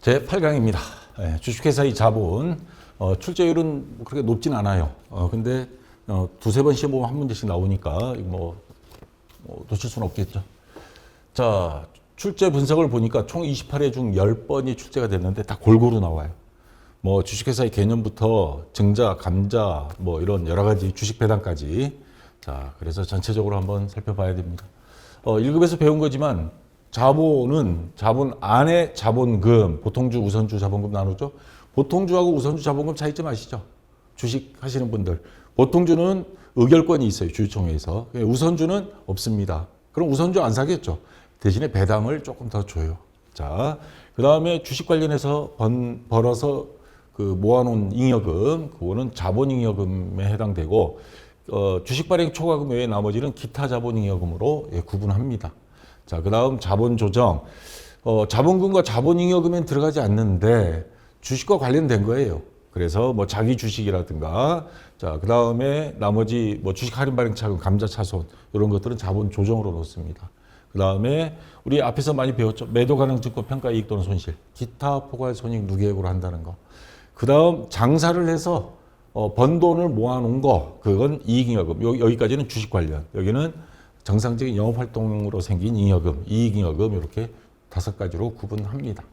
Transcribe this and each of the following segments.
제8강입니다. 주식회사의 자본, 출제율은 그렇게 높진 않아요. 근데 두세 번 시험 보면 한 문제씩 나오니까 놓칠 수는 없겠죠. 자, 출제 분석을 보니까 총 28회 중 10번이 출제가 됐는데 다 골고루 나와요. 주식회사의 개념부터 증자, 감자, 이런 여러 가지 주식 배당까지. 자, 그래서 전체적으로 한번 살펴봐야 됩니다. 1급에서 배운 거지만 자본은 자본 안에 자본금, 보통주, 우선주, 자본금 나누죠. 보통주하고 우선주, 자본금 차이점 아시죠? 주식 하시는 분들. 보통주는 의결권이 있어요. 주주총회에서. 우선주는 없습니다. 그럼 우선주 안 사겠죠. 대신에 배당을 조금 더 줘요. 자, 그 다음에 주식 관련해서 벌어서 모아놓은 잉여금, 그거는 자본잉여금에 해당되고, 주식 발행 초과금 외에 나머지는 기타 자본잉여금으로 구분합니다. 자, 그 다음 자본조정. 자본금과 자본잉여금엔 들어가지 않는데 주식과 관련된 거예요. 그래서 자기 주식이라든가, 자, 그 다음에 나머지 주식 할인 발행 차금, 감자 차손, 이런 것들은 자본조정으로 놓습니다. 그 다음에 우리 앞에서 많이 배웠죠. 매도 가능 증권 평가 이익 또는 손실, 기타 포괄 손익 누계액으로 한다는 거. 그 다음 장사를 해서 번 돈을 모아놓은 거, 그건 이익잉여금. 여기까지는 주식 관련. 여기는 정상적인 영업활동으로 생긴 잉여금, 이익잉여금 이렇게 5가지로 구분합니다.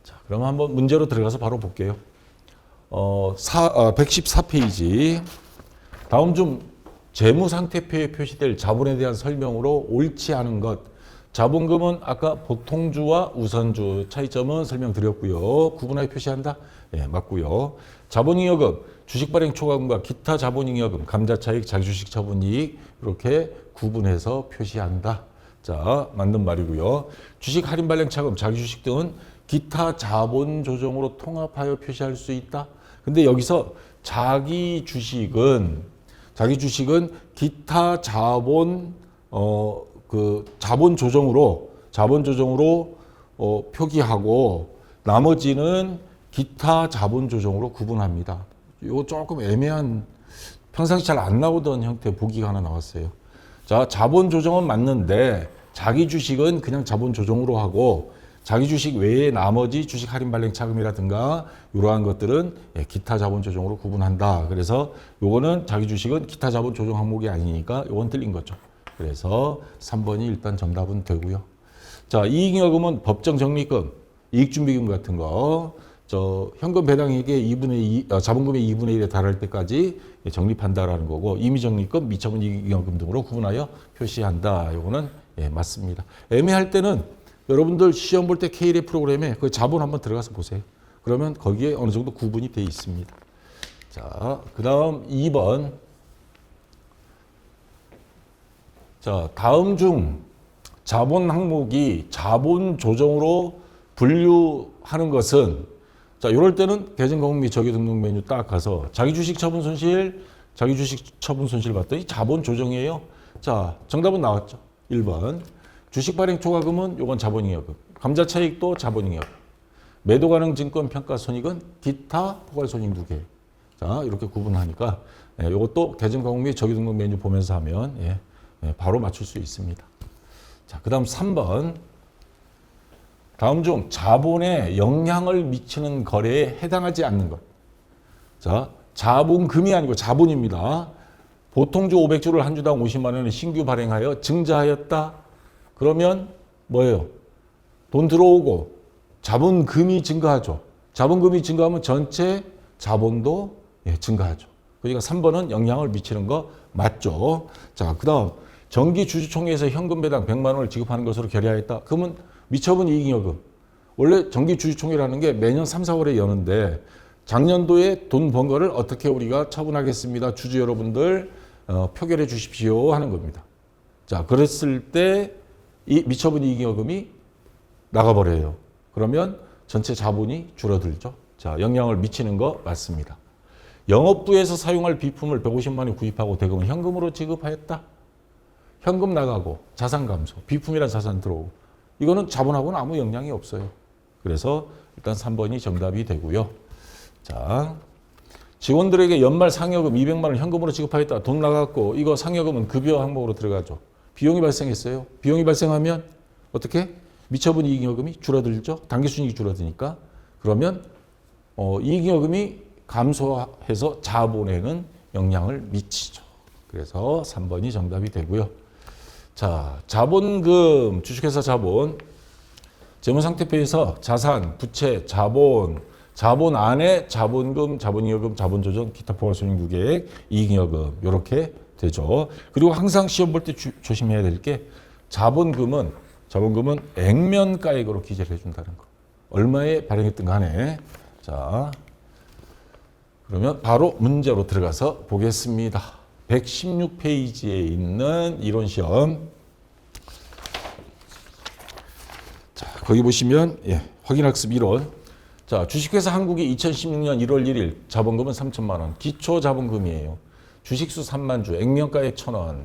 자, 그럼 한번 문제로 들어가서 바로 볼게요. 114페이지. 다음 중 재무상태표에 표시될 자본에 대한 설명으로 옳지 않은 것. 자본금은 아까 보통주와 우선주 차이점은 설명드렸고요. 구분하여 표시한다? 예, 맞고요. 자본잉여금, 주식 발행 초과금과 기타 자본잉여금, 감자차익, 자기주식 처분이익 이렇게 구분해서 표시한다. 자, 맞는 말이고요. 주식 할인 발행 차금, 자기주식 등은 기타 자본 조정으로 통합하여 표시할 수 있다. 근데 여기서 자기주식은 기타 자본 자본 조정으로 표기하고 나머지는 기타 자본 조정으로 구분합니다. 이거 조금 애매한, 평상시 잘 안 나오던 형태 보기가 하나 나왔어요. 자, 자본 조정은 맞는데 자기 주식은 그냥 자본 조정으로 하고 자기 주식 외에 나머지 주식 할인 발행 차금이라든가 이러한 것들은 기타 자본 조정으로 구분한다. 그래서 요거는 자기 주식은 기타 자본 조정 항목이 아니니까 요건 틀린 거죠. 그래서 3번이 일단 정답은 되고요. 자, 이익잉여금은 법정 적립금, 이익준비금 같은 거, 현금 배당액의 자본금의 2분의 1에 달할 때까지 적립한다라는 거고, 임의적립금, 미처분 이익잉여금 등으로 구분하여 표시한다. 요거는 맞습니다. 애매할 때는 여러분들 시험 볼 때 K-의 프로그램에 그 자본 한번 들어가서 보세요. 그러면 거기에 어느 정도 구분이 되어 있습니다. 자, 그 다음 2번. 자, 다음 중 자본 항목이 자본 조정으로 분류하는 것은, 자, 이럴 때는 계정과목 및 저기 등록 메뉴 딱 가서 자기 주식 처분 손실 봤더니 자본 조정이에요. 자, 정답은 나왔죠. 1번. 주식 발행 초과금은 요건 자본잉여금. 감자 차익도 자본잉여금. 매도 가능 증권 평가 손익은 기타 포괄 손익 누계. 자, 이렇게 구분하니까 요것도 계정과목 및 저기 등록 메뉴 보면서 하면 바로 맞출 수 있습니다. 자, 그 다음 3번. 다음 중 자본에 영향을 미치는 거래에 해당하지 않는 것. 자, 자본금이 아니고 자본입니다. 보통주 500주를 한 주당 50만 원을 신규 발행하여 증자하였다. 그러면 뭐예요? 돈 들어오고 자본금이 증가하죠. 자본금이 증가하면 전체 자본도 증가하죠. 그러니까 3번은 영향을 미치는 거 맞죠. 자, 그 다음 정기 주주총회에서 현금 배당 100만 원을 지급하는 것으로 결의하였다. 그러면 미처분 이익잉여금. 원래 정기 주주총회라는 게 매년 3, 4월에 여는데 작년도에 돈 번 거를 어떻게 우리가 처분하겠습니다. 주주 여러분들 표결해 주십시오 하는 겁니다. 자, 그랬을 때 이 미처분 이익잉여금이 나가버려요. 그러면 전체 자본이 줄어들죠. 자, 영향을 미치는 거 맞습니다. 영업부에서 사용할 비품을 150만 원 구입하고 대금은 현금으로 지급하였다. 현금 나가고 자산 감소, 비품이란 자산 들어오고 이거는 자본하고는 아무 영향이 없어요. 그래서 일단 3번이 정답이 되고요. 자, 직원들에게 연말 상여금 200만 원 현금으로 지급하였다. 돈 나갔고 이거 상여금은 급여 항목으로 들어가죠. 비용이 발생했어요. 비용이 발생하면 어떻게? 미처분 이익잉여금이 줄어들죠. 당기순이익이 줄어드니까. 그러면 이익잉여금이 감소해서 자본에는 영향을 미치죠. 그래서 3번이 정답이 되고요. 자, 자본금, 주식회사 자본, 재무상태표에서 자산, 부채, 자본, 자본 안에 자본금, 자본잉여금, 자본조정, 기타 포괄손익부계획, 이익잉여금 이렇게 되죠. 그리고 항상 시험 볼 때 조심해야 될 게 자본금은 액면가액으로 기재를 해준다는 거. 얼마에 발행했든 간에. 자, 그러면 바로 문제로 들어가서 보겠습니다. 116페이지에 있는 이론시험. 자, 거기 보시면 확인학습 이론. 자, 주식회사 한국이 2016년 1월 1일 자본금은 3천만 원. 기초 자본금이에요. 주식수 3만 주, 액면가액 1,000원.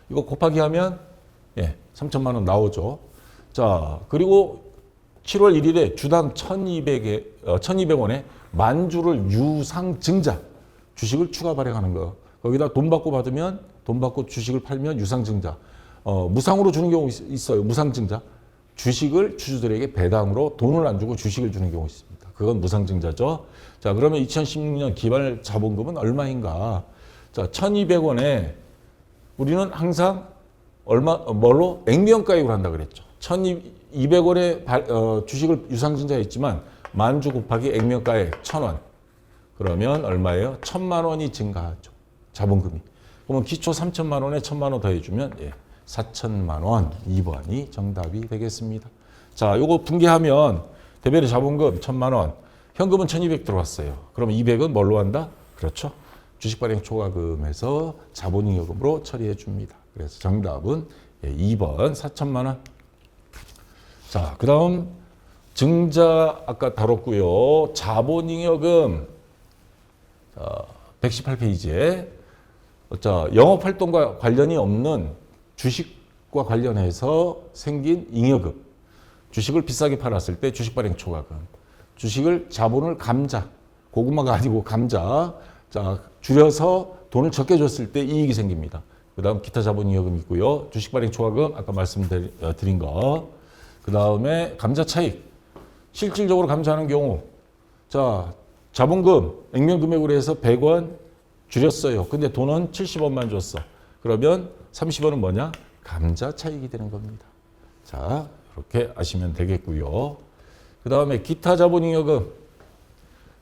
이거 곱하기 하면 3천만 원 나오죠. 자, 그리고 7월 1일에 주당 1,200원에 만 주를 유상증자 주식을 추가 발행하는 거. 거기다 돈 받고 받으면 돈 받고 주식을 팔면 유상증자. 무상으로 주는 경우 있어요. 무상증자. 주식을 주주들에게 배당으로 돈을 안 주고 주식을 주는 경우 있습니다. 그건 무상증자죠. 자, 그러면 2016년 기반 자본금은 얼마인가? 자, 1,200원에 우리는 항상 뭘로? 액면가액으로 한다 그랬죠. 1,200원에 주식을 유상증자했지만 만주 곱하기 액면가액 1,000원. 그러면 얼마예요? 1,000만 원이 증가하죠. 자본금이. 그러면 기초 3천만 원에 1,000만 원 더해주면 4천만 원. 2번이 정답이 되겠습니다. 자, 요거 분개하면 대별의 자본금 1,000만 원, 현금은 1,200 들어왔어요. 그럼 200은 뭘로 한다? 그렇죠. 주식 발행 초과금에서 자본잉여금으로 처리해 줍니다. 그래서 정답은 2번 4천만 원. 자, 그 다음 증자 아까 다뤘고요. 자본잉여금 118페이지에 자, 영업활동과 관련이 없는 주식과 관련해서 생긴 잉여금. 주식을 비싸게 팔았을 때 주식 발행 초과금. 주식을 자본을 감자. 고구마가 아니고 감자. 자, 줄여서 돈을 적게 줬을 때 이익이 생깁니다. 그 다음 기타 자본잉여금 있고요. 주식 발행 초과금 아까 말씀드린 거. 그 다음에 감자 차익. 실질적으로 감자하는 경우. 자, 자본금 액면금액으로 해서 100원 줄였어요. 근데 돈은 70원만 줬어. 그러면 30원은 뭐냐? 감자 차익이 되는 겁니다. 자, 이렇게 아시면 되겠고요. 그 다음에 기타 자본잉여금.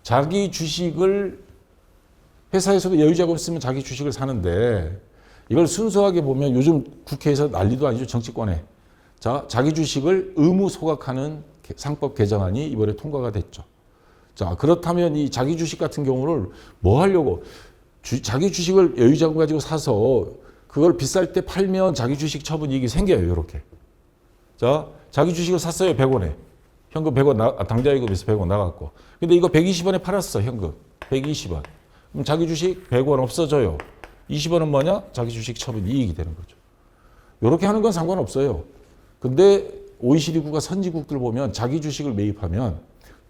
자기 주식을 회사에서도 여유자금 쓰면 자기 주식을 사는데 이걸 순수하게 보면 요즘 국회에서 난리도 아니죠. 정치권에. 자, 자기 주식을 의무 소각하는 상법 개정안이 이번에 통과가 됐죠. 자, 그렇다면 이 자기 주식 같은 경우를 뭐 하려고? 자기 주식을 여유자금 가지고 사서 그걸 비쌀 때 팔면 자기 주식 처분 이익이 생겨요. 이렇게. 자, 자기 주식을 샀어요. 100원에. 현금 100원, 당좌이익금에서 100원 나갔고. 근데 이거 120원에 팔았어. 현금. 120원. 그럼 자기 주식 100원 없어져요. 20원은 뭐냐? 자기 주식 처분 이익이 되는 거죠. 이렇게 하는 건 상관없어요. 근데 OECD국가 선진국들 보면 자기 주식을 매입하면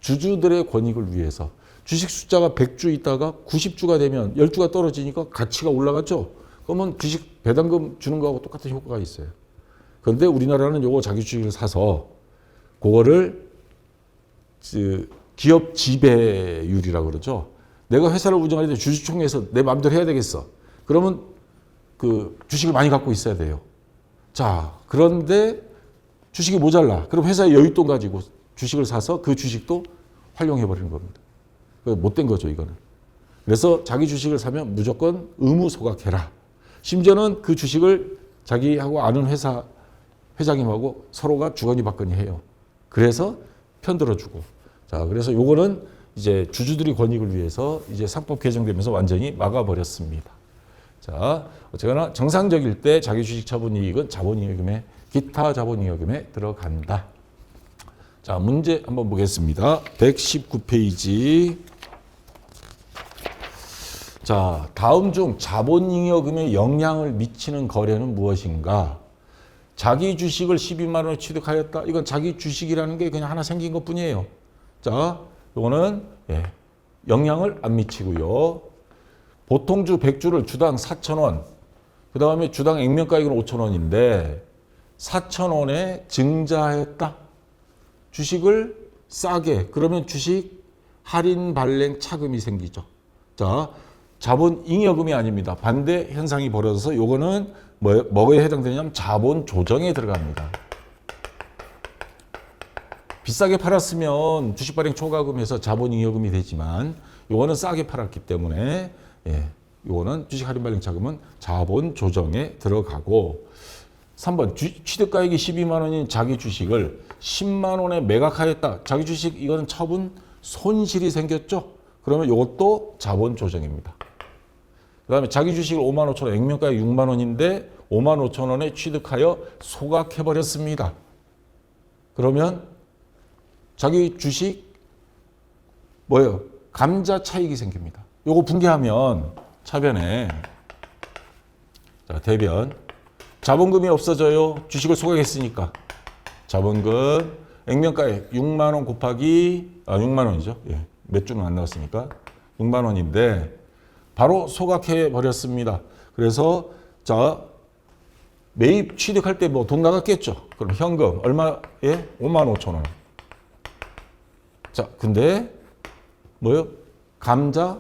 주주들의 권익을 위해서 주식 숫자가 100주 있다가 90주가 되면 10주가 떨어지니까 가치가 올라갔죠. 그러면 주식 배당금 주는 거하고 똑같은 효과가 있어요. 그런데 우리나라는 요거 자기 주식을 사서 그거를 기업 지배율이라고 그러죠. 내가 회사를 운영할 때 주주총회에서 내 마음대로 해야 되겠어. 그러면 그 주식을 많이 갖고 있어야 돼요. 자, 그런데 주식이 모자라. 그럼 회사의 여윳돈 가지고 주식을 사서 그 주식도 활용해 버리는 겁니다. 못된 거죠, 이거는. 그래서 자기 주식을 사면 무조건 의무 소각해라. 심지어는 그 주식을 자기하고 아는 회사 회장님하고 서로가 주거니 받거니 해요. 그래서 편들어주고. 자, 그래서 요거는 이제 주주들의 권익을 위해서 이제 상법 개정되면서 완전히 막아버렸습니다. 자, 어쨌거나 정상적일 때 자기 주식 처분 이익은 자본잉여금에 기타 자본잉여금에 들어간다. 자, 문제 한번 보겠습니다. 119페이지. 자, 다음 중 자본잉여금에 영향을 미치는 거래는 무엇인가? 자기 주식을 12만 원에 취득하였다. 이건 자기 주식이라는 게 그냥 하나 생긴 것 뿐이에요. 자, 이거는 영향을 안 미치고요. 보통주 100주를 주당 4,000원, 그 다음에 주당 액면가액은 5,000원인데 4,000원에 증자했다. 주식을 싸게, 그러면 주식 할인 발행 차금이 생기죠. 자, 자본 잉여금이 아닙니다. 반대 현상이 벌어져서 요거는 뭐에 해당되냐면 자본 조정에 들어갑니다. 비싸게 팔았으면 주식 발행 초과금에서 자본 잉여금이 되지만 요거는 싸게 팔았기 때문에 요거는 주식 할인 발행 차금은 자본 조정에 들어가고 3번 취득가액이 12만 원인 자기 주식을 10만 원에 매각하였다. 자기 주식 이거는 처분 손실이 생겼죠. 그러면 이것도 자본 조정입니다. 그 다음에 자기 주식을 5만 5천 원, 액면가액 6만 원인데 5만 5천 원에 취득하여 소각해버렸습니다. 그러면 자기 주식 뭐예요? 감자 차익이 생깁니다. 요거 분개하면 차변에 자, 대변 자본금이 없어져요. 주식을 소각했으니까. 자본금 액면가액 6만 원 곱하기 6만 원이죠. 예. 몇 주는 안 나왔으니까 6만 원인데 바로 소각해 버렸습니다. 그래서 자 매입 취득할 때 뭐 돈 나갔겠죠. 그럼 현금 얼마에 5만 5천 원. 자 근데 뭐요? 감자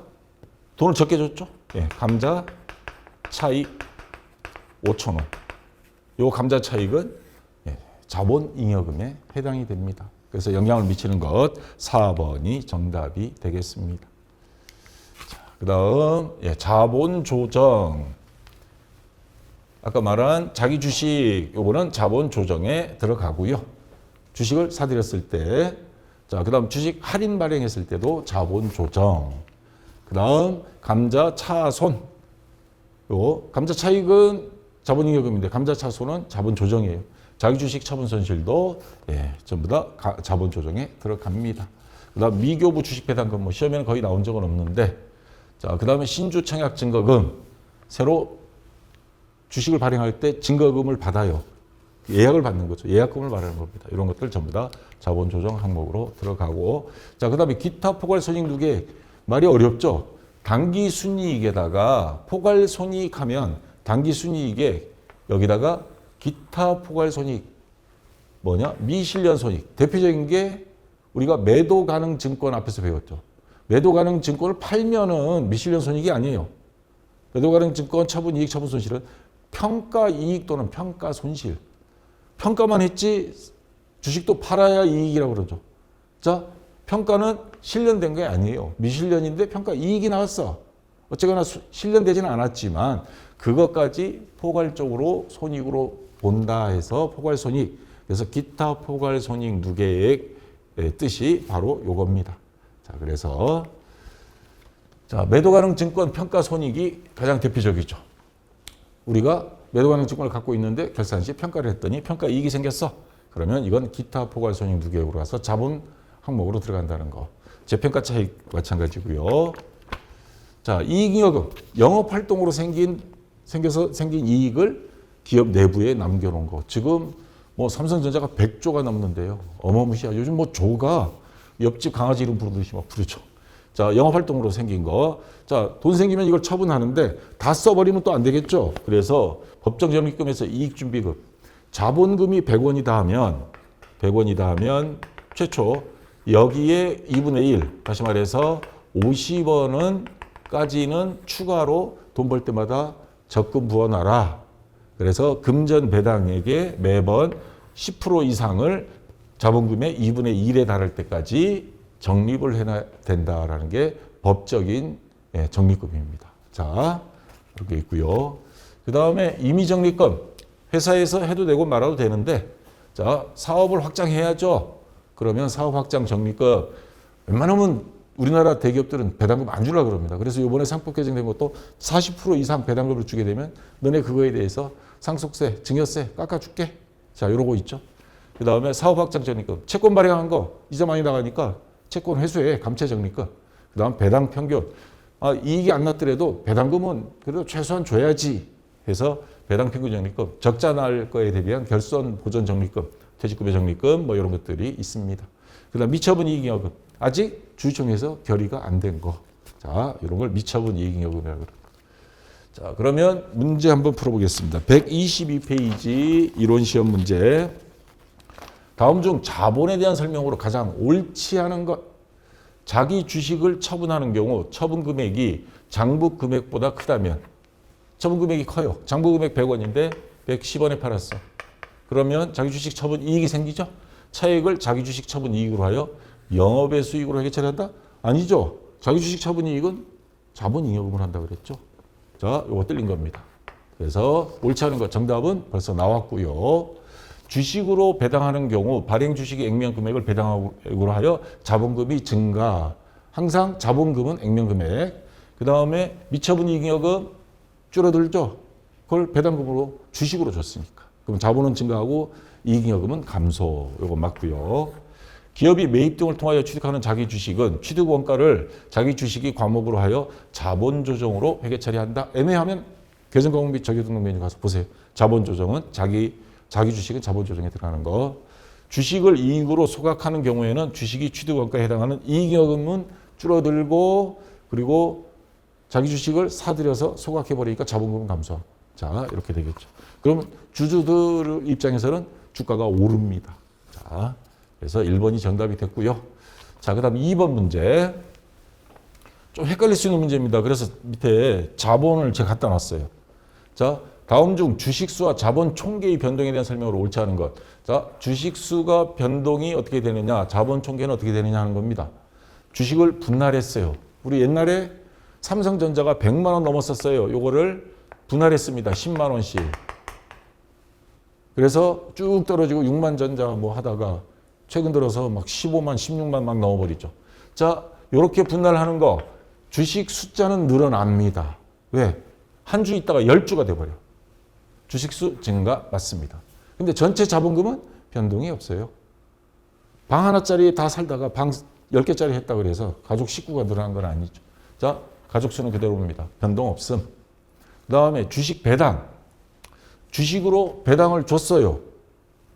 돈을 적게 줬죠. 예. 감자 차익 5천 원. 요 감자 차익은 자본 잉여금에 해당이 됩니다. 그래서 영향을 미치는 것 4번이 정답이 되겠습니다. 그 다음 자본 조정. 아까 말한 자기 주식 요거는 자본 조정에 들어가고요. 주식을 사들였을 때 자, 그 다음 주식 할인 발행했을 때도 자본 조정. 그 다음 감자 차손. 요 감자 차익은 자본잉여금인데 감자 차손은 자본 조정이에요. 자기 주식 처분 손실도 전부 다 자본 조정에 들어갑니다. 그다음 미교부 주식 배당금 뭐 시험에는 거의 나온 적은 없는데 자 그다음에 신주 청약 증거금 새로 주식을 발행할 때 증거금을 받아요. 예약을 받는 거죠. 예약금을 말하는 겁니다. 이런 것들 전부 다 자본 조정 항목으로 들어가고 자 그다음에 기타 포괄 손익 누계 말이 어렵죠. 단기 순이익에다가 포괄 손익하면 단기 순이익에 여기다가 기타 포괄 손익 뭐냐? 미실현 손익. 대표적인 게 우리가 매도 가능 증권 앞에서 배웠죠. 매도 가능 증권을 팔면은 미실현 손익이 아니에요. 매도 가능 증권 처분 이익 처분 손실은 평가 이익 또는 평가 손실. 평가만 했지 주식도 팔아야 이익이라고 그러죠. 자, 평가는 실현된 게 아니에요. 미실현인데 평가 이익이 나왔어. 어쨌거나 실현되지는 않았지만 그것까지 포괄적으로 손익으로 본다 해서 포괄손익. 그래서 기타 포괄손익 누계액의 뜻이 바로 요겁니다. 자, 그래서 자, 매도 가능 증권 평가 손익이 가장 대표적이죠. 우리가 매도 가능 증권을 갖고 있는데 결산 시 평가를 했더니 평가 이익이 생겼어. 그러면 이건 기타 포괄손익 누계액으로 가서 자본 항목으로 들어간다는 거. 재평가 차익 마찬가지고요. 자, 이익잉여금. 영업활동으로 생긴 이익을 기업 내부에 남겨놓은 거. 지금 뭐 삼성전자가 100조가 넘는데요. 어마무시하죠. 요즘 뭐 조가 옆집 강아지 이름 부르듯이 막 부르죠. 자, 영업활동으로 생긴 거. 자, 돈 생기면 이걸 처분하는데 다 써버리면 또 안 되겠죠. 그래서 법정적립금에서 이익준비금. 자본금이 100원이다 하면 최초 여기에 2분의 1. 다시 말해서 50원까지는 추가로 돈 벌 때마다 적금 부어놔라. 그래서 금전 배당액의 매번 10% 이상을 자본금의 2분의 1에 달할 때까지 적립을 해야 된다라는 게 법적인 적립금입니다. 자, 이렇게 있고요. 그 다음에 임의적립금. 회사에서 해도 되고 말아도 되는데 자, 사업을 확장해야죠. 그러면 사업 확장 적립금 웬만하면 우리나라 대기업들은 배당금 안 주려고 그럽니다. 그래서 이번에 상법 개정된 것도 40% 이상 배당금을 주게 되면 너네 그거에 대해서 상속세, 증여세 깎아줄게. 자, 이러고 있죠. 그 다음에 사업 확장 적립금. 채권 발행한 거 이자 많이 나가니까 채권 회수에 감채 적립금. 그 다음 배당 평균. 이익이 안 났더라도 배당금은 그래도 최소한 줘야지 해서 배당 평균 적립금. 적자 날 거에 대비한 결손 보전 적립금, 퇴직급여 적립금 뭐 이런 것들이 있습니다. 그 다음 미처분 이익잉여금. 아직 주주총회에서 결의가 안 된 거. 자, 이런 걸 미처분 이익잉여금이라고 합니다. 자, 그러면 문제 한번 풀어보겠습니다. 122페이지 이론시험 문제. 다음 중 자본에 대한 설명으로 가장 옳지 않은 것. 자기 주식을 처분하는 경우 처분 금액이 장부 금액보다 크다면, 처분 금액이 커요. 장부 금액 100원인데 110원에 팔았어. 그러면 자기 주식 처분 이익이 생기죠? 차익을 자기 주식 처분 이익으로 하여 영업의 수익으로 해결 처리한다? 아니죠. 자기 주식 처분 이익은 자본잉여금을 한다 그랬죠. 자, 이거 틀린 겁니다. 그래서 옳지 않은 것 정답은 벌써 나왔고요. 주식으로 배당하는 경우 발행 주식의 액면 금액을 배당으로 하여 자본금이 증가. 항상 자본금은 액면 금액. 그 다음에 미처분 이익잉여금 줄어들죠. 그걸 배당금으로 주식으로 줬으니까. 그럼 자본은 증가하고 이익잉여금은 감소. 이거 맞고요. 기업이 매입 등을 통하여 취득하는 자기 주식은 취득 원가를 자기 주식이 과목으로 하여 자본 조정으로 회계 처리한다. 애매하면 계정과목 및 적용등록 메뉴 가서 보세요. 자본 조정은 자기 주식은 자본 조정에 들어가는 거. 주식을 이익으로 소각하는 경우에는 주식이 취득 원가에 해당하는 이익잉여금은 줄어들고, 그리고 자기 주식을 사들여서 소각해 버리니까 자본금은 감소하고. 자, 이렇게 되겠죠. 그럼 주주들 입장에서는 주가가 오릅니다. 자, 그래서 1번이 정답이 됐고요. 자, 그 다음 2번 문제. 좀 헷갈릴 수 있는 문제입니다. 그래서 밑에 자본을 제가 갖다 놨어요. 자, 다음 중 주식수와 자본 총계의 변동에 대한 설명으로 옳지 않은 것. 자, 주식수가 변동이 어떻게 되느냐, 자본 총계는 어떻게 되느냐 하는 겁니다. 주식을 분할했어요. 우리 옛날에 삼성전자가 100만 원 넘었었어요. 요거를 분할했습니다. 10만 원씩. 그래서 쭉 떨어지고 6만 전자 뭐 하다가 최근 들어서 막 15만, 16만 막 넘어버리죠. 자, 요렇게 분할하는 거 주식 숫자는 늘어납니다. 왜? 한 주 있다가 10주가 돼버려. 주식수 증가 맞습니다. 근데 전체 자본금은 변동이 없어요. 방 하나짜리 다 살다가 방 10개짜리 했다 그래서 가족 식구가 늘어난 건 아니죠. 자, 가족 수는 그대로입니다. 변동 없음. 그 다음에 주식 배당. 주식으로 배당을 줬어요.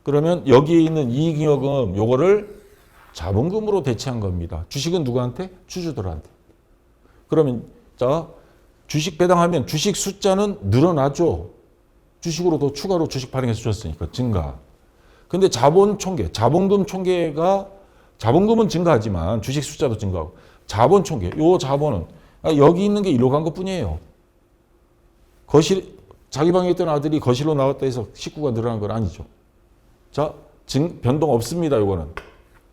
그러면 여기에 있는 이익잉여금 요거를 자본금으로 대체한 겁니다. 주식은 누구한테? 주주들한테. 그러면 자, 주식 배당하면 주식 숫자는 늘어나죠. 주식으로 더 추가로 주식 발행해서 줬으니까 증가. 근데 자본 총계, 자본금 총계가 자본금은 증가하지만 주식 숫자도 증가하고 자본 총계, 요 자본은 여기 있는 게 일로 간 것뿐이에요. 거실 자기 방에 있던 아들이 거실로 나왔다 해서 식구가 늘어난 건 아니죠. 자, 변동 없습니다. 요거는.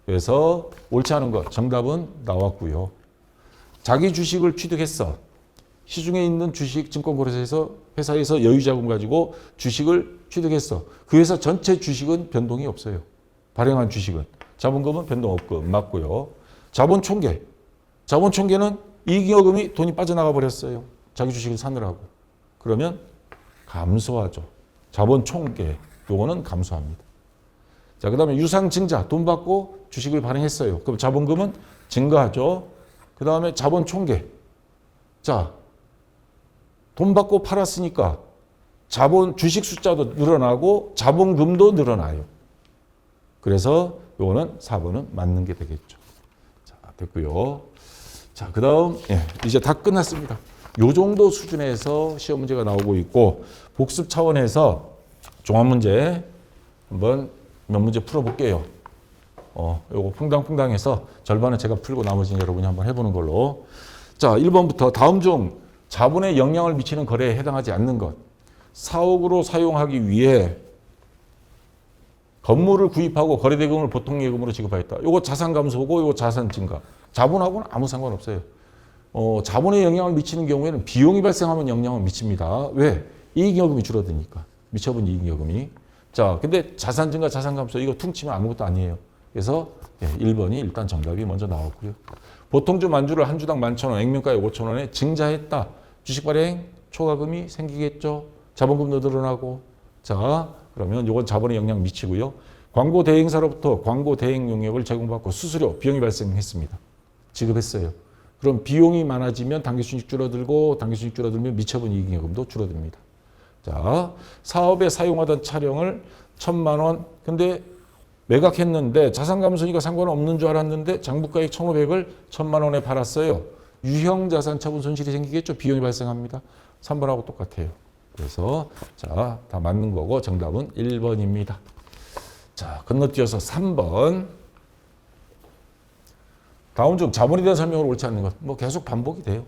그래서 옳지 않은 것 정답은 나왔고요. 자기 주식을 취득했어. 시중에 있는 주식 증권거래소에서 회사에서 여유자금 가지고 주식을 취득했어. 그 회사 전체 주식은 변동이 없어요. 발행한 주식은. 자본금은 변동 없고 맞고요. 자본 총계. 자본 총계는 이익잉여금이 돈이 빠져나가 버렸어요. 자기 주식을 사느라고. 그러면 감소하죠. 자본 총계. 요거는 감소합니다. 자, 그 다음에 유상증자. 돈 받고 주식을 발행했어요. 그럼 자본금은 증가하죠. 그 다음에 자본 총계. 자, 돈 받고 팔았으니까 자본 주식 숫자도 늘어나고 자본금도 늘어나요. 그래서 요거는 4번은 맞는 게 되겠죠. 자, 됐고요. 자, 그 다음 이제 다 끝났습니다. 요 정도 수준에서 시험 문제가 나오고 있고 복습 차원에서 종합 문제 한번 몇 문제 풀어볼게요. 요거 퐁당퐁당해서 절반은 제가 풀고 나머지는 여러분이 한번 해보는 걸로. 자, 1번부터 다음 중 자본에 영향을 미치는 거래에 해당하지 않는 것. 사옥으로 사용하기 위해 건물을 구입하고 거래대금을 보통예금으로 지급하였다. 요거 자산 감소고 요거 자산 증가. 자본하고는 아무 상관없어요. 자본에 영향을 미치는 경우에는 비용이 발생하면 영향을 미칩니다. 왜? 이익잉여금이 줄어드니까. 미처분 이익잉여금이. 자, 근데 자산 증가, 자산 감소 이거 퉁치면 아무것도 아니에요. 그래서 1번이 일단 정답이 먼저 나왔고요. 보통주 만주를 한 주당 11,000원, 액면가에 5,000원에 증자했다. 주식 발행 초과금이 생기겠죠. 자본금도 늘어나고. 자, 그러면 이건 자본에 영향 미치고요. 광고 대행사로부터 광고 대행 용역을 제공받고 수수료, 비용이 발생했습니다. 지급했어요. 그럼 비용이 많아지면 당기순이익 줄어들고 당기순이익 줄어들면 미처분 이익잉여금도 줄어듭니다. 자, 사업에 사용하던 차량을 1,000만 원. 근데 매각했는데 자산 감소니까 상관없는 줄 알았는데 장부가액 1,500을 1,000만 원에 팔았어요. 유형자산 처분 손실이 생기겠죠. 비용이 발생합니다. 3번하고 똑같아요. 그래서 자, 다 맞는 거고 정답은 1번입니다. 자, 건너뛰어서 3번. 다음 중 자본에 대한 설명으로 옳지 않는 것. 뭐 계속 반복이 돼요.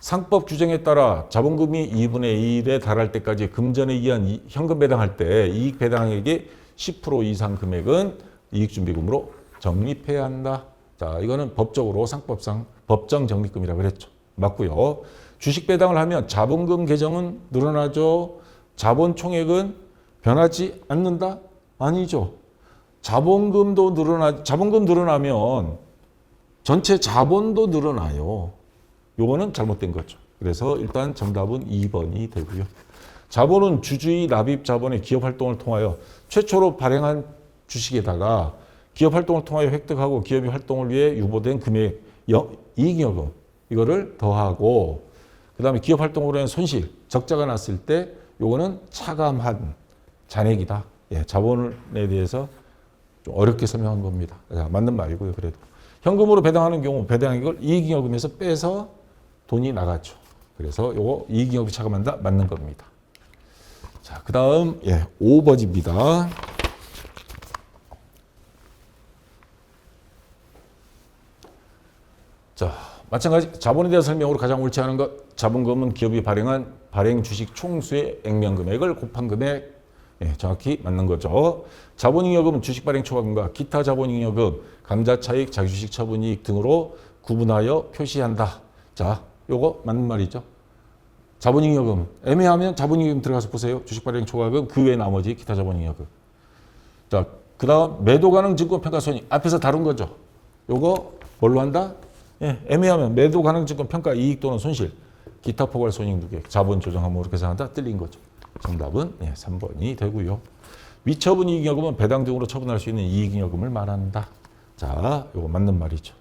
상법 규정에 따라 자본금이 2분의 1에 달할 때까지 금전에 의한 현금 배당할 때 이익 배당액의 10% 이상 금액은 이익준비금으로 적립해야 한다. 자, 이거는 법적으로 상법상 법정 적립금이라고 그랬죠. 맞고요. 주식 배당을 하면 자본금 계정은 늘어나죠. 자본 총액은 변하지 않는다? 아니죠. 자본금 늘어나면 전체 자본도 늘어나요. 요거는 잘못된 거죠. 그래서 일단 정답은 2번이 되고요. 자본은 주주의 납입 자본의 기업 활동을 통하여 최초로 발행한 주식에다가 기업 활동을 통하여 획득하고 기업의 활동을 위해 유보된 금액, 이익여금 이거를 더하고 그다음에 기업 활동으로 인한 손실, 적자가 났을 때 요거는 차감한 잔액이다. 예, 자본에 대해서 좀 어렵게 설명한 겁니다. 자, 맞는 말이고요. 그래도 현금으로 배당하는 경우 배당액을 이익여금에서 빼서 돈이 나가죠. 그래서 요거 이익여금이 차감한다. 맞는 겁니다. 자, 그다음 5번입니다. 자, 마찬가지 자본에 대한 설명으로 가장 옳지 않은 것. 자본금은 기업이 발행한 발행 주식 총수의 액면 금액을 곱한 금액. 정확히 맞는 거죠. 자본잉여금은 주식 발행 초과금과 기타 자본잉여금, 감자차익, 자기주식 처분이익 등으로 구분하여 표시한다. 자, 요거 맞는 말이죠. 자본잉여금 애매하면 자본잉여금 들어가서 보세요. 주식 발행 초과금 그 외 나머지 기타 자본잉여금. 자, 그다음 매도 가능 증권 평가 손익 앞에서 다룬 거죠. 요거 뭘로 한다? 애매하면 매도 가능 증권 평가 이익 또는 손실, 기타 포괄 손익 누계, 자본 조정 항목으로 계산한다. 틀린 거죠. 정답은 3번이 되고요. 미처분 이익여금은 배당 등으로 처분할 수 있는 이익여금을 말한다. 자, 요거 맞는 말이죠.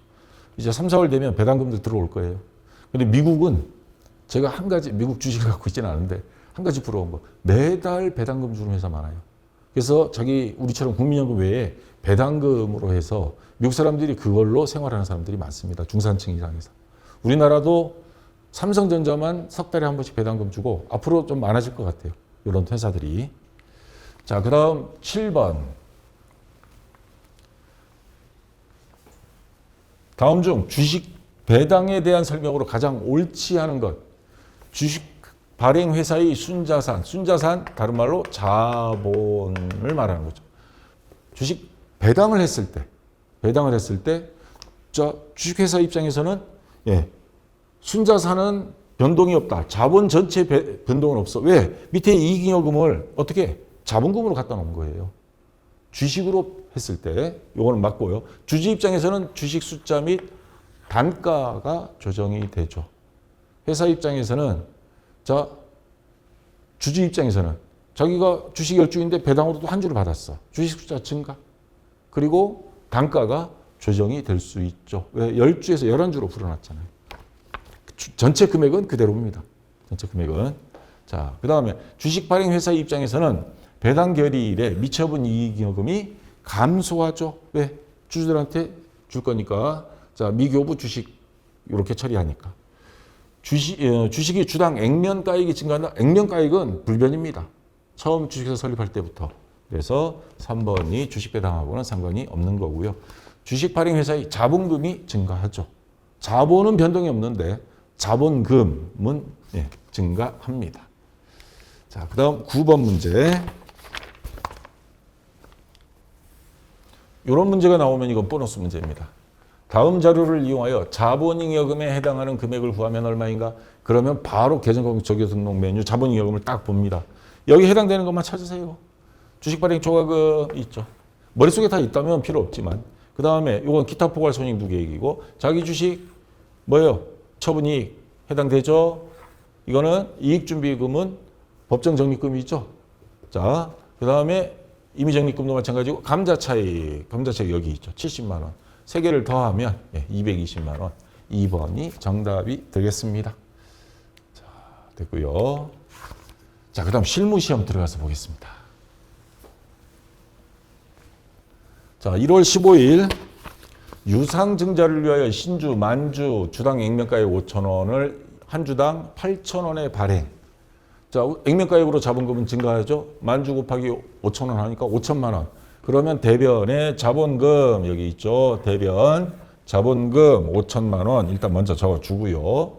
이제 3, 4월 되면 배당금들 들어올 거예요. 근데 미국은 제가 한 가지 미국 주식을 갖고 있지는 않은데 한 가지 부러운 거 매달 배당금 주는 회사 많아요. 그래서 우리처럼 국민연금 외에 배당금으로 해서 미국 사람들이 그걸로 생활하는 사람들이 많습니다. 중산층 이상에서. 우리나라도 삼성전자만 석 달에 한 번씩 배당금 주고 앞으로 좀 많아질 것 같아요. 이런 회사들이. 자, 그 다음 7번. 다음 중 주식 배당에 대한 설명으로 가장 옳지 않은 것. 주식 발행 회사의 순자산 다른 말로 자본을 말하는 거죠. 주식 배당을 했을 때 주식회사 입장에서는 순자산은 변동이 없다. 자본 전체 변동은 없어. 왜? 밑에 이익여금을 어떻게? 자본금으로 갖다 놓은 거예요. 주식으로 했을 때 이거는 맞고요. 주주 입장에서는 주식 숫자 및 단가가 조정이 되죠. 회사 입장에서는 주주 입장에서는 자기가 주식 10주인데 배당으로 또 한 주를 받았어. 주식 숫자 증가. 그리고 단가가 조정이 될 수 있죠. 왜? 10주에서 11주로 불어났잖아요. 전체 금액은 그대로입니다. 전체 금액은. 자, 그 다음에 주식 발행 회사 입장에서는 배당 결의일에 미처분 이익여금이 감소하죠. 왜? 주주들한테 줄 거니까. 자, 미교부 주식 이렇게 처리하니까. 주식이 주당 액면가액이 증가한다. 액면가액은 불변입니다. 처음 주식회사 설립할 때부터. 그래서 3번이 주식 배당하고는 상관이 없는 거고요. 주식 발행 회사의 자본금이 증가하죠. 자본은 변동이 없는데 자본금은 증가합니다. 자, 그 다음 9번 문제. 이런 문제가 나오면 이건 보너스 문제입니다. 다음 자료를 이용하여 자본잉여금에 해당하는 금액을 구하면 얼마인가? 그러면 바로 계정금액 적용 등록 메뉴 자본잉여금을 딱 봅니다. 여기 해당되는 것만 찾으세요. 주식 발행 초과금 있죠. 머릿속에 다 있다면 필요 없지만. 그 다음에 이건 기타 포괄 손익 누계액이고 자기 주식 뭐예요? 처분이익 해당되죠? 이거는 이익준비금은 법정 적립금이죠. 자, 그 다음에 임의적립금도 마찬가지고 감자차익 여기 있죠. 70만 원. 세 개를 더하면 220만 원. 2번이 정답이 되겠습니다. 자, 됐고요. 자, 그 다음 실무시험 들어가서 보겠습니다. 자, 1월 15일 유상증자를 위하여 신주, 만주, 주당 액면가액 5,000원을 한 주당 8,000원에 발행. 자, 액면가액으로 자본금은 증가하죠. 만주 곱하기 5,000원 하니까 5천만 원. 그러면 대변에 자본금 여기 있죠. 대변 자본금 5천만 원 일단 먼저 적어주고요.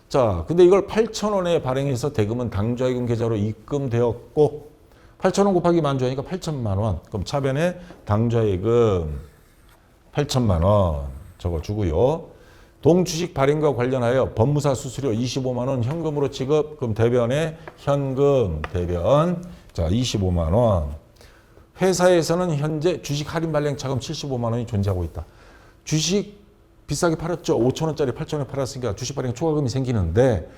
자, 근데 이걸 8천 원에 발행해서 대금은 당좌예금 계좌로 입금되었고 8천 원 곱하기 만주하니까 8천만 원. 그럼 차변에 당좌예금 8천만 원 적어주고요. 동주식 발행과 관련하여 법무사 수수료 25만 원 현금으로 지급. 그럼 대변에 현금 대변 자 25만 원. 회사에서는 현재 주식 할인 발행 차금 75만 원이 존재하고 있다. 주식 비싸게 팔았죠. 5천 원짜리 8천 원에 팔았으니까 주식 발행 초과금이 생기는데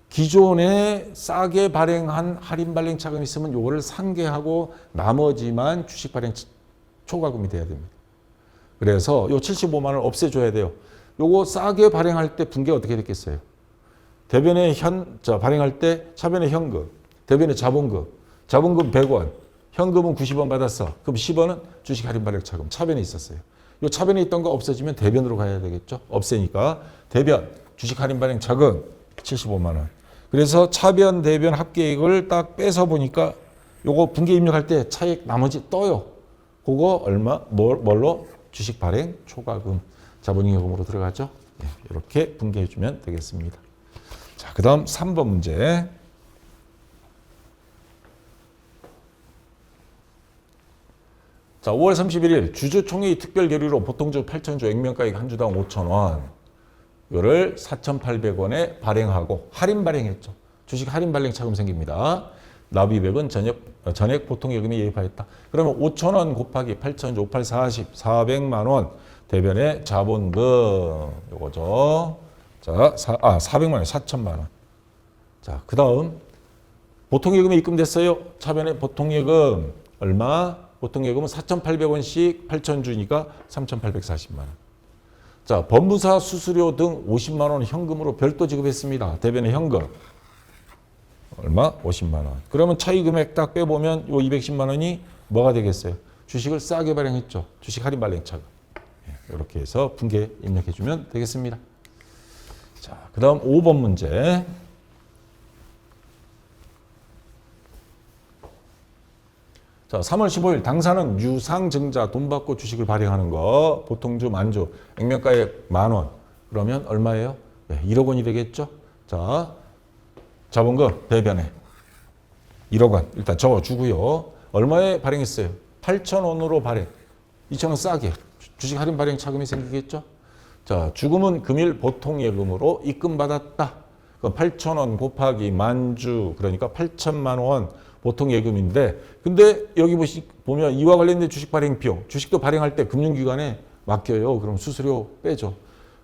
기존에 싸게 발행한 할인 발행 차금이 있으면 요거를 상계하고 나머지만 주식 발행 초과금이 돼야 됩니다. 그래서 요 75만 원을 없애줘야 돼요. 요거 싸게 발행할 때 분계 어떻게 됐겠어요? 대변에 발행할 때 차변에 현금, 대변에 자본금 100원, 현금은 90원 받았어. 그럼 10원은 주식 할인 발행 차금 차변에 있었어요. 요 차변에 있던 거 없어지면 대변으로 가야 되겠죠. 없애니까 대변 주식 할인 발행 차금 75만 원. 그래서 차변 대변 합계액을 딱 빼서 보니까 요거 분계 입력할 때 차액 나머지 떠요. 그거 얼마 뭘로 주식 발행 초과금 자본잉여금으로 들어가죠. 네, 이렇게 분계해 주면 되겠습니다. 자, 그다음 3번 문제. 자, 5월 31일 주주총회의 특별 결의로 보통주 8천주 액면가액 한 주당 5천 원. 이거를 4,800원에 발행하고 할인 발행했죠. 주식 할인 발행 차금 생깁니다. 납입액은 전액 보통예금이 예입하였다. 그러면 5천 원 곱하기 8천주 5, 8, 40, 400만 원 대변에 자본금 요거죠. 자, 400만 원, 4천만 원. 자, 그다음 보통예금이 입금됐어요. 차변에 보통예금 얼마? 보통예금은 4,800원씩 8천주니까 3,840만 원. 자, 법무사 수수료 등 50만 원 현금으로 별도 지급했습니다. 대변에 현금 얼마? 50만 원. 그러면 차이 금액 딱 빼보면 요 210만 원이 뭐가 되겠어요? 주식을 싸게 발행했죠. 주식 할인 발행 차금. 이렇게 해서 분계 입력해 주면 되겠습니다. 자, 그다음 5번 문제. 자, 3월 15일 당사는 유상증자 돈 받고 주식을 발행하는 거 보통주 만주 액면가액 만원 그러면 얼마예요? 네, 1억 원이 되겠죠. 자, 자본금 대변에 1억 원 일단 적어주고요. 얼마에 발행했어요? 8천 원으로 발행. 2천 원 싸게 주식 할인 발행 차금이 생기겠죠. 자, 주금은 금일 보통예금으로 입금받았다. 그럼 8천 원 곱하기 만주 그러니까 8천만 원 보통예금인데 근데 여기 보면 이와 관련된 주식 발행 비용 주식도 발행할 때 금융기관에 맡겨요. 그럼 수수료 빼죠.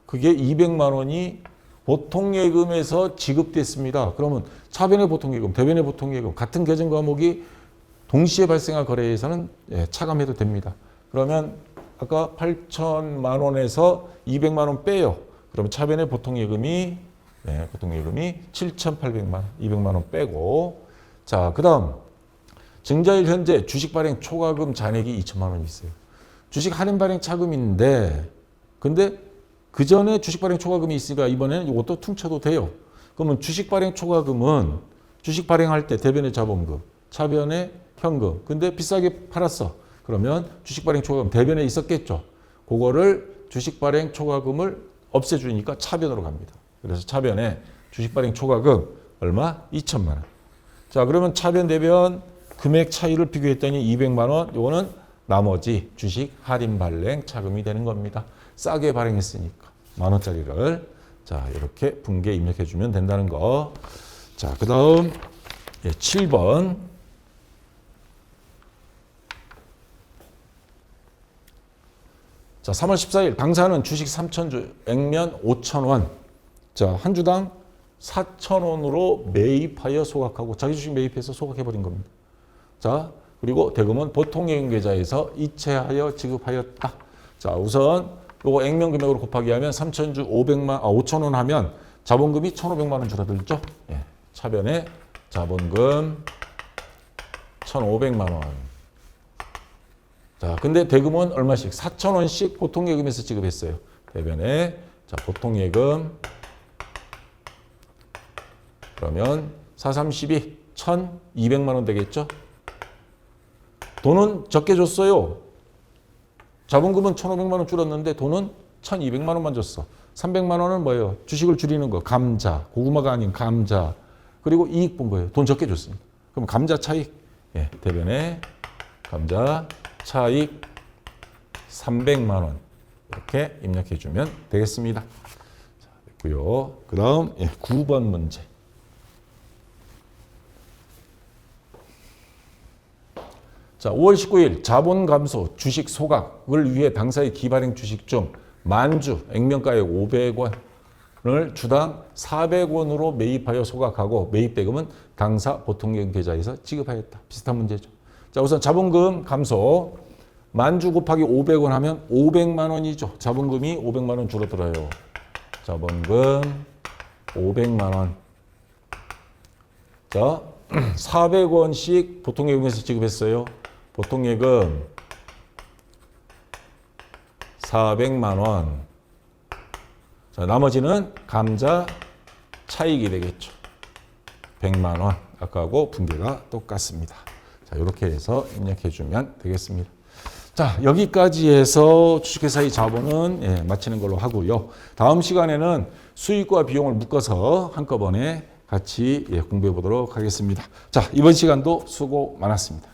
그게 200만 원이 보통예금에서 지급됐습니다. 그러면 차변의 보통예금, 대변의 보통예금 같은 계정 과목이 동시에 발생한 거래에서는 차감해도 됩니다. 그러면 아까 8천만 원에서 200만 원 빼요. 그러면 차변의 보통예금이 7,800만 원, 200만 원 빼고 자, 그다음 증자일 현재 주식 발행 초과금 잔액이 2천만 원이 있어요. 주식 할인 발행 차금인데 근데 그 전에 주식 발행 초과금이 있으니까 이번에는 이것도 퉁쳐도 돼요. 그러면 주식 발행 초과금은 주식 발행할 때 대변의 자본금, 차변의 현금. 근데 비싸게 팔았어. 그러면 주식 발행 초과금 대변에 있었겠죠. 그거를 주식 발행 초과금을 없애주니까 차변으로 갑니다. 그래서 차변에 주식 발행 초과금 얼마? 2천만 원. 자, 그러면 차변 대변 금액 차이를 비교했더니 200만 원. 이거는 나머지 주식 할인 발행 차금이 되는 겁니다. 싸게 발행했으니까 만 원짜리를 자 이렇게 분계 입력해 주면 된다는 거. 자, 그다음 7번. 자, 3월 14일 당사는 주식 3천주 액면 5천 원. 자, 한 주당 4천 원으로 매입하여 소각하고 자기 주식 매입해서 소각해 버린 겁니다. 자, 그리고 대금은 보통예금 계좌에서 이체하여 지급하였다. 자, 우선 요거 액면 금액으로 곱하기 하면 3천주 5천 원 하면 자본금이 1,500만 원 줄어들죠. 예. 차변에 자본금 1,500만 원. 자, 근데 대금은 얼마씩? 4천 원씩 보통예금에서 지급했어요. 대변에 자, 보통예금 그러면 4, 32, 1,200만 원 되겠죠? 돈은 적게 줬어요. 자본금은 1,500만 원 줄었는데 돈은 1,200만 원만 줬어. 300만 원은 뭐예요? 주식을 줄이는 거. 감자, 고구마가 아닌 감자. 그리고 이익 본 거예요. 돈 적게 줬습니다. 그럼 감자 차익, 예, 대변에 감자 차익 300만 원 이렇게 입력해 주면 되겠습니다. 자, 됐고요. 그 다음 9번 문제. 자, 5월 19일 자본 감소 주식 소각을 위해 당사의 기발행 주식 중 만주 액면가액 500원을 주당 400원으로 매입하여 소각하고 매입 대금은 당사 보통계정 계좌에서 지급하였다. 비슷한 문제죠. 자, 우선 자본금 감소 만주 곱하기 500원 하면 500만 원이죠. 자본금이 500만 원 줄어들어요. 자본금 500만 원. 자, 400원씩 보통예금에서 지급했어요. 보통예금 400만 원. 자, 나머지는 감자 차익이 되겠죠. 100만 원. 아까하고 분계가 똑같습니다. 자, 이렇게 해서 입력해 주면 되겠습니다. 자, 여기까지 해서 주식회사의 자본은 마치는 걸로 하고요. 다음 시간에는 수익과 비용을 묶어서 한꺼번에 같이 공부해 보도록 하겠습니다. 자, 이번 시간도 수고 많았습니다.